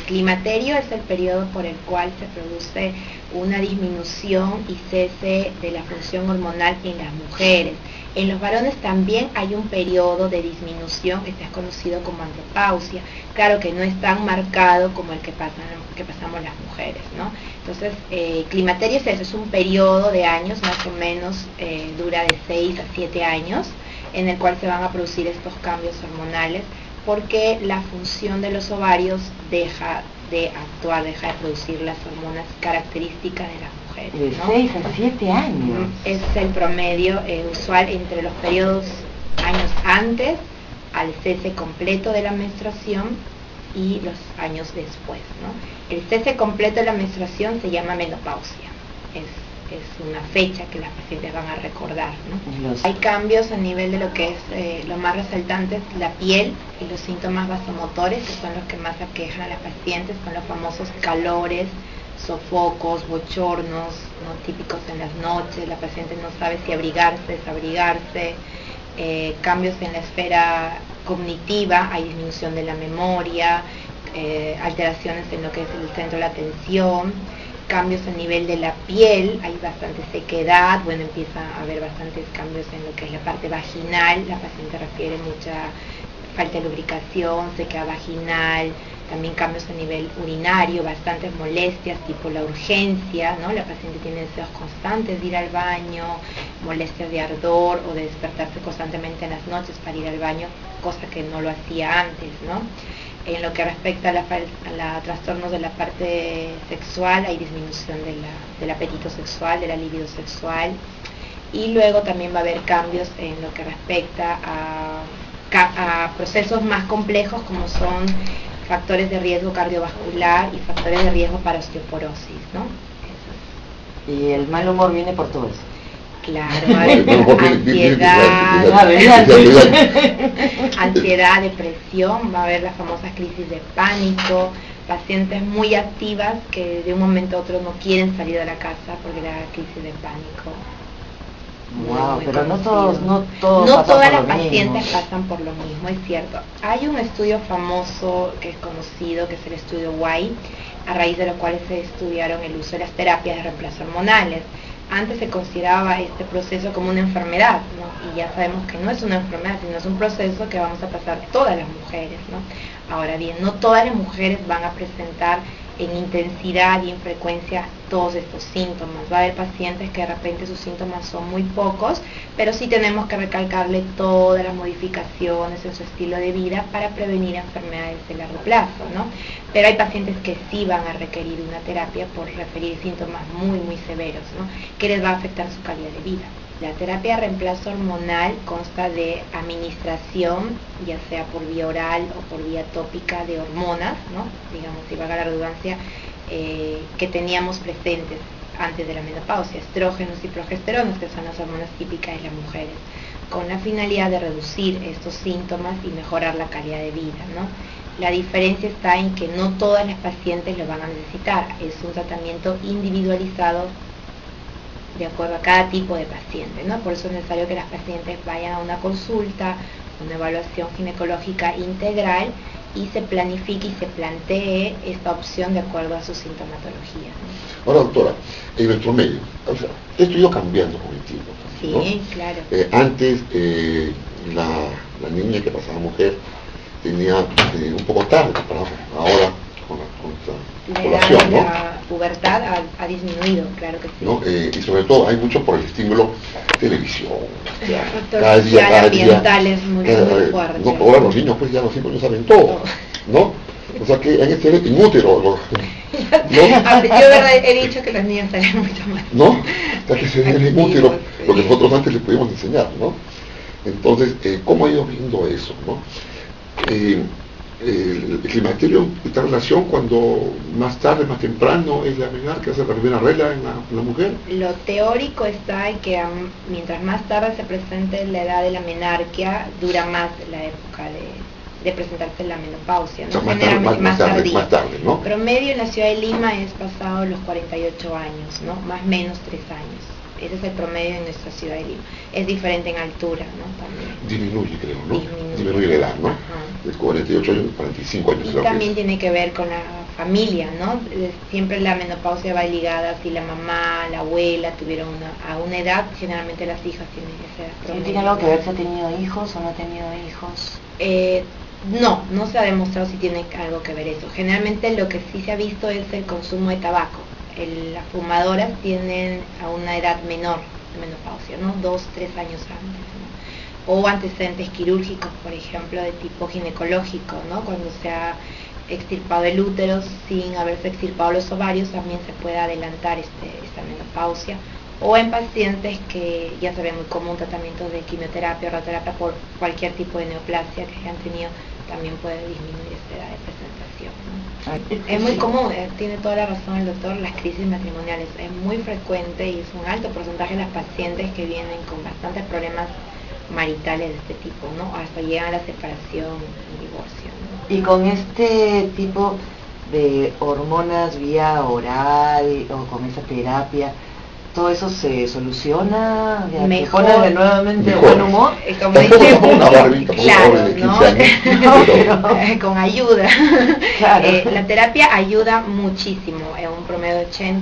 climaterio es el periodo por el cual se produce una disminución y cese de la función hormonal en las mujeres. En los varones también hay un periodo de disminución que es conocido como andropausia. Claro que no es tan marcado como el que pasamos las mujeres, ¿no? Entonces, climaterio es eso, es un periodo de años, más o menos dura de 6 a 7 años, en el cual se van a producir estos cambios hormonales, porque la función de los ovarios deja de actuar, deja de producir las hormonas características de las mujeres, ¿no? De 6 a 7 años. Es el promedio usual entre los periodos años antes al cese completo de la menstruación y los años después, ¿no? El cese completo de la menstruación se llama menopausia. Es una fecha que las pacientes van a recordar, ¿no? Hay cambios a nivel de lo que es lo más resaltante, la piel y los síntomas vasomotores, que son los que más aquejan a las pacientes, son los famosos calores, sofocos, bochornos, ¿no? Típicos en las noches. La paciente no sabe si abrigarse, desabrigarse, cambios en la esfera cognitiva, hay disminución de la memoria, alteraciones en lo que es el centro de la atención, cambios a nivel de la piel, hay bastante sequedad, bueno, empieza a haber bastantes cambios en lo que es la parte vaginal, la paciente refiere mucha falta de lubricación, sequedad vaginal, también cambios a nivel urinario, bastantes molestias, tipo la urgencia, ¿no? La paciente tiene deseos constantes de ir al baño, molestias de ardor o de despertarse constantemente en las noches para ir al baño, cosa que no lo hacía antes, ¿no? En lo que respecta a la trastornos de la parte sexual, hay disminución del apetito sexual, de la libido sexual, y luego también va a haber cambios en lo que respecta a procesos más complejos, como son factores de riesgo cardiovascular y factores de riesgo para osteoporosis, ¿no? Y el mal humor viene por todo eso. Claro, va a haber ansiedad, depresión, va a haber las famosas crisis de pánico, pacientes muy activas que de un momento a otro no quieren salir de la casa porque la crisis de pánico. Wow, pero no todas las pacientes pasan por lo mismo, es cierto. Hay un estudio famoso que es conocido, que es el estudio White, a raíz de lo cual se estudiaron el uso de las terapias de reemplazo hormonales. Antes se consideraba este proceso como una enfermedad, ¿no? Y ya sabemos que no es una enfermedad, sino es un proceso que vamos a pasar todas las mujeres, ¿no? Ahora bien, no todas las mujeres van a presentar en intensidad y en frecuencia todos estos síntomas. Va a haber pacientes que de repente sus síntomas son muy pocos, pero sí tenemos que recalcarle todas las modificaciones en su estilo de vida para prevenir enfermedades de largo plazo, ¿no? Pero hay pacientes que sí van a requerir una terapia por referir síntomas muy, muy severos, ¿no? Que les va a afectar su calidad de vida. La terapia de reemplazo hormonal consta de administración, ya sea por vía oral o por vía tópica, de hormonas, ¿no? Digamos, si valga la redundancia, que teníamos presentes antes de la menopausia, estrógenos y progesteronas, que son las hormonas típicas de las mujeres, con la finalidad de reducir estos síntomas y mejorar la calidad de vida, ¿no? La diferencia está en que no todas las pacientes lo van a necesitar, es un tratamiento individualizado de acuerdo a cada tipo de paciente, ¿no? Por eso es necesario que las pacientes vayan a una consulta, una evaluación ginecológica integral, y se planifique y se plantee esta opción de acuerdo a su sintomatología, ¿no? Ahora, doctora, en nuestro medio, o sea, esto ha ido cambiando con el tiempo, ¿no? Sí, claro. Antes, la niña que pasaba mujer tenía un poco tarde, ahora con esta población, ¿no? La pubertad ha disminuido, claro que sí, ¿no? Y sobre todo hay mucho por el estímulo televisión, factor social, ambiental es muy fuerte. No, ahora los niños pues ya los 5 años saben todo, ¿no? O sea que hay que ser inútero, ¿no? Yo verdad he dicho que los niños salen mucho más, ¿no? Hay que ser inútero, lo que nosotros antes les podíamos enseñar, ¿no? Entonces, ¿cómo ha ido viendo eso, no? El climaterio está en relación cuando más tarde, más temprano es la menarquia, hace la primera regla en la mujer. Lo teórico está en que mientras más tarde se presente la edad de la menarquia, dura más la época de presentarse la menopausia, ¿no? O sea, generalmente más tarde, ¿no? Promedio en la ciudad de Lima es pasado los 48 años, ¿no? Más o menos 3 años. Ese es el promedio en nuestra ciudad de Lima. Es diferente en altura, ¿no? También. Disminuye, creo, ¿no? Disminuye la edad, ¿no? Ajá. De 48 años, 45 años. Y también tiene que ver con la familia, ¿no? Siempre la menopausia va ligada, si la mamá, la abuela tuvieron a una edad, generalmente las hijas tienen esa edad promedio. ¿Tiene algo que ver si ha tenido hijos o no ha tenido hijos? No se ha demostrado si tiene algo que ver eso. Generalmente lo que sí se ha visto es el consumo de tabaco. Las fumadoras tienen a una edad menor de menopausia, ¿no? 2, 3 años antes, ¿no? O antecedentes quirúrgicos, por ejemplo, de tipo ginecológico, ¿no? Cuando se ha extirpado el útero sin haberse extirpado los ovarios, también se puede adelantar esta menopausia. O en pacientes que ya se ve muy común tratamientos de quimioterapia o radioterapia por cualquier tipo de neoplasia que hayan tenido, también puede disminuir esta edad de presentación, ¿no? Es muy común, tiene toda la razón el doctor, las crisis matrimoniales es muy frecuente y es un alto porcentaje de las pacientes que vienen con bastantes problemas maritales de este tipo, ¿no? Hasta llegan a la separación, el divorcio, ¿no? Y con este tipo de hormonas vía oral o con esa terapia, ¿todo eso se soluciona? ¿Te pones de nuevamente de buen humor? Como Tampoco dice, una Barbie, claro, de 15 ¿no? años, Con ayuda. Claro. La terapia ayuda muchísimo, en un promedio de 80%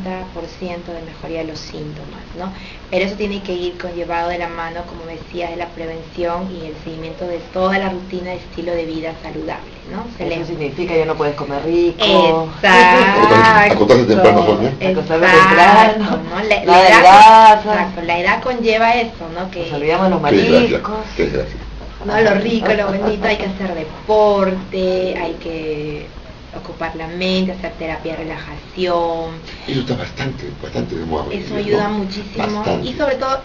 de mejoría de los síntomas, ¿no? Pero eso tiene que ir conllevado de la mano, como decía, de la prevención y el seguimiento de toda la rutina de estilo de vida saludable, ¿no? Eso significa ya no puedes comer rico. Exacto. Acostarse temprano, Sonia. Acostarse temprano. ¿No? La edad conlleva eso, ¿no? Que nos olvidamos los Qué desgracia, mariscos. qué desgracia. no, lo rico, lo bonito, hay que hacer deporte, hay que ocupar la mente, hacer terapia de relajación. Eso está bastante de moda. Eso ayuda muchísimo. Bastante. Y sobre todo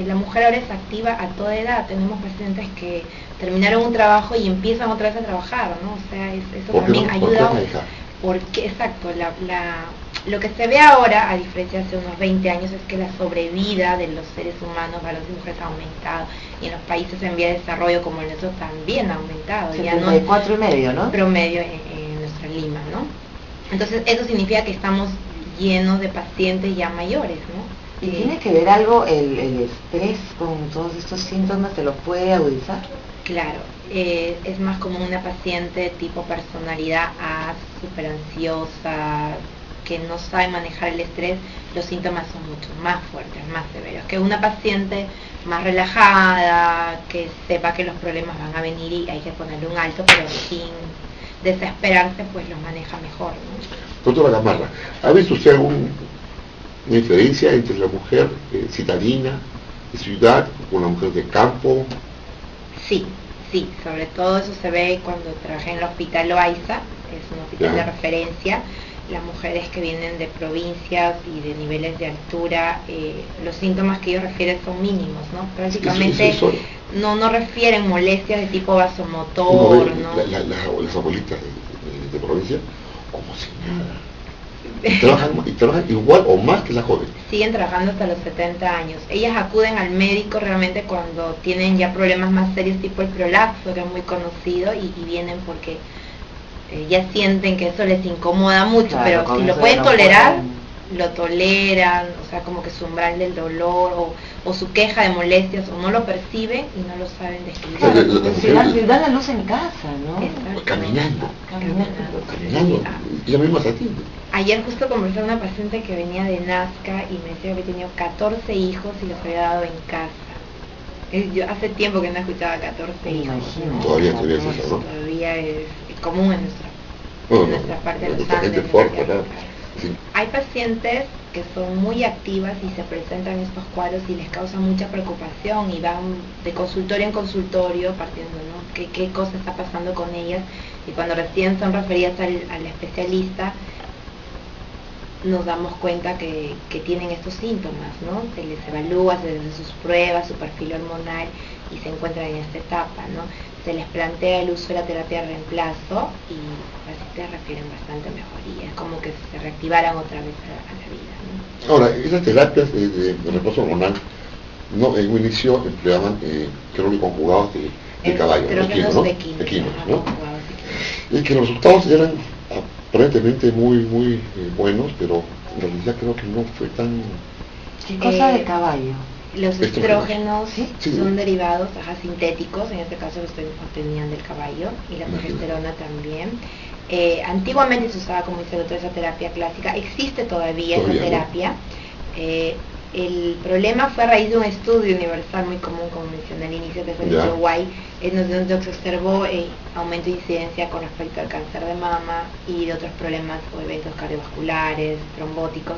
la mujer ahora es activa a toda edad. Tenemos pacientes que terminaron un trabajo y empiezan otra vez a trabajar, ¿no? O sea, eso también ayuda. Porque, exacto, lo que se ve ahora, a diferencia de hace unos 20 años, es que la sobrevida de los seres humanos, varones y mujeres, ha aumentado. Y en los países en vía de desarrollo como el nuestro también ha aumentado. 74 y medio, ¿no? Promedio en nuestra Lima, ¿no? Entonces eso significa que estamos llenos de pacientes ya mayores, ¿no? ¿Y tiene que ver algo el estrés con todos estos síntomas? ¿Te los puede agudizar? Claro, es más como una paciente tipo personalidad A, súper ansiosa, que no sabe manejar el estrés, los síntomas son mucho más fuertes, más severos. Que una paciente más relajada, que sepa que los problemas van a venir y hay que ponerle un alto, pero sin desesperarse, pues los maneja mejor, ¿no? Doctora Gamarra, ¿ha visto usted alguna diferencia entre la mujer citadina de ciudad con la mujer de campo? Sí, sobre todo eso se ve cuando trabajé en el Hospital Loaiza, es un hospital de referencia. Las mujeres que vienen de provincias y de niveles de altura, los síntomas que ellos refieren son mínimos, ¿no? Prácticamente no refieren molestias de tipo vasomotor, ¿no? Las abuelitas de provincia, como si nada. Y trabajan igual o más que las jóvenes. Siguen trabajando hasta los 70 años. Ellas acuden al médico realmente cuando tienen ya problemas más serios, tipo el prolapso, que es muy conocido, y vienen porque ya sienten que eso les incomoda mucho, claro, pero si lo pueden tolerar, lo toleran, o sea, como que su umbral del dolor o su queja de molestias, o no lo perciben y no lo saben describir. Claro, dan la luz en casa, ¿no? Caminando. Ella misma se atiende. Ayer justo conversé con una paciente que venía de Nazca y me decía que había tenido 14 hijos y los había dado en casa. Yo hace tiempo que no escuchaba 14 hijos. ¿No? Todavía es eso, ¿no? Todavía es común en nuestra parte de los Andes. Sí. Hay pacientes que son muy activas y se presentan estos cuadros y les causa mucha preocupación y van de consultorio en consultorio partiendo, ¿no? ¿Qué cosa está pasando con ellas? Y cuando recién son referidas al especialista, nos damos cuenta que tienen estos síntomas, ¿no? Se les evalúa, se les hace sus pruebas, su perfil hormonal y se encuentran en esta etapa, ¿no? Se les plantea el uso de la terapia de reemplazo y las pacientes refieren bastante mejoría, es como que se reactivaran otra vez a la vida, ¿no? Ahora, esas terapias de reemplazo hormonal, no, en un inicio empleaban conjugados de caballo, equinos, ¿no? Y que los resultados eran aparentemente muy buenos, pero en realidad creo que no fue tan... ¿Qué cosa de caballo? Los estrógenos ¿Sí? son derivados sintéticos, en este caso los obtenían del caballo, y la progesterona también. Antiguamente se usaba, como dice el doctor, esa terapia clásica, existe todavía esa terapia. El problema fue a raíz de un estudio universal muy común, como mencioné al inicio, que fue en Uruguay, en donde se observó aumento de incidencia con respecto al cáncer de mama y de otros problemas o eventos cardiovasculares, trombóticos.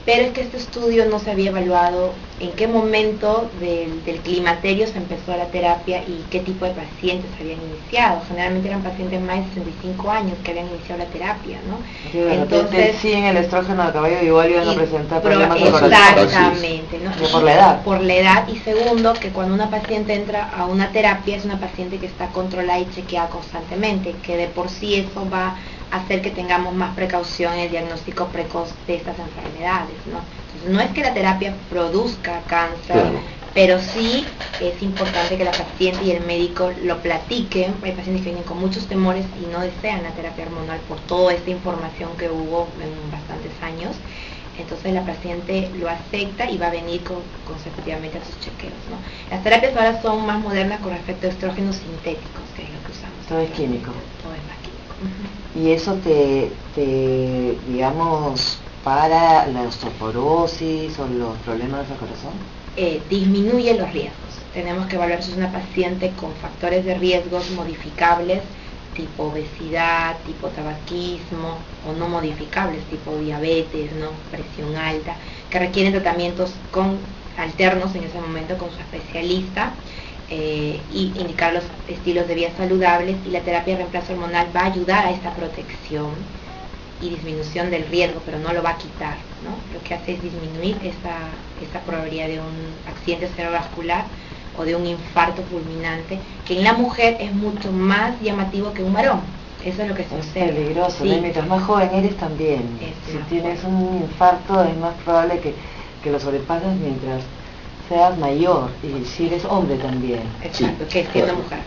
Pero es que este estudio no se había evaluado en qué momento del climaterio se empezó la terapia y qué tipo de pacientes habían iniciado. Generalmente eran pacientes más de 65 años que habían iniciado la terapia, ¿no? Sí, entonces sí, en el estrógeno de caballo igual iban a presentar problemas de corazón. Exactamente, ¿no? Por la edad. Por la edad, y segundo, que cuando una paciente entra a una terapia es una paciente que está controlada y chequeada constantemente, que de por sí eso va hacer que tengamos más precaución en el diagnóstico precoz de estas enfermedades, ¿no? Entonces no es que la terapia produzca cáncer, pero sí es importante que la paciente y el médico lo platiquen. Hay pacientes que vienen con muchos temores y no desean la terapia hormonal por toda esta información que hubo en bastantes años. Entonces la paciente lo acepta y va a venir consecutivamente a sus chequeos, ¿no? Las terapias ahora son más modernas con respecto a estrógenos sintéticos, que es lo que usamos. Todo es químico. Todo es más químico. Y eso te digamos, para la osteoporosis o los problemas del corazón. Disminuye los riesgos. Tenemos que evaluar si es una paciente con factores de riesgos modificables, tipo obesidad, tipo tabaquismo, o no modificables, tipo diabetes, ¿no? Presión alta, que requieren tratamientos alternos en ese momento con su especialista, y indicar los estilos de vida saludables, y la terapia de reemplazo hormonal va a ayudar a esta protección y disminución del riesgo, pero no lo va a quitar, ¿no? Lo que hace es disminuir esta probabilidad de un accidente cerebrovascular o de un infarto fulminante, que en la mujer es mucho más llamativo que un varón. Eso es lo que se observa. Es peligroso, sí. Mientras más joven eres también. Si tienes un infarto es más probable que lo sobrepases mientras seas mayor, y si eres hombre también. Exacto, que siendo mujer.